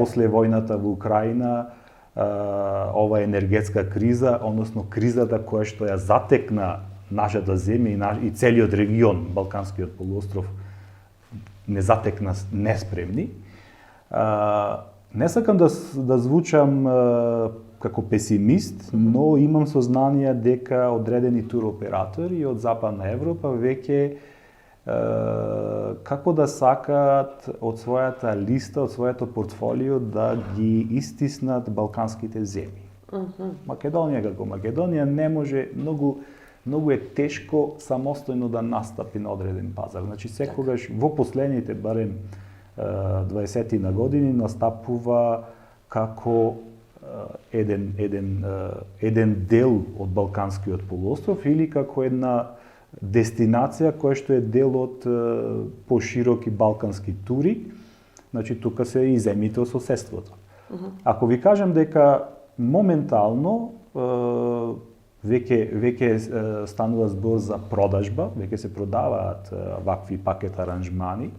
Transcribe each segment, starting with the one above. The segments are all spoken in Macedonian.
после војната во Украина, ова енергетска криза, односно кризата која што ја затекна нашата земја и целиот регион, Балканскиот полуостров, не затекна неспремни. Не сакам да звучам како песимист, но имам сознание дека одредени туроператори од Западна Европа веќе како да сакаат од својата листа, од своето портфолио да ги истиснат балканските земји. Македонија како Македонија не може, многу е тешко самостојно да настапи на одреден пазар. Значи секогаш во последните барем 20 на години настапува како еден дел од Балканскиот полуостров или како една дестинација која што е дел од пошироки балкански тури. Значи тука се и земјите од соседството. Ако ви кажам дека моментално веќе станува збор за продажба, веќе се продаваат вакви пакет аранжмани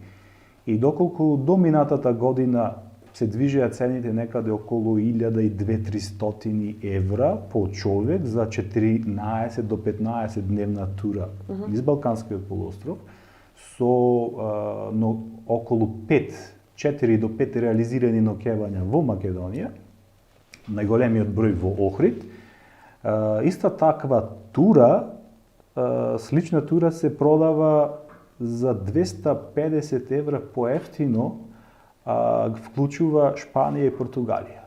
и доколку до минатата година се движеа цените некаде околу 1200-300 евра по човек за 14 до 15 дневна тура из Балканскиот полуостров, со околу 4 до 5 реализирани ноќевања во Македонија, најголемиот број во Охрид. Иста таква тура, слична тура се продава за 250 евра поевтино, вклучува Шпанија и Португалија.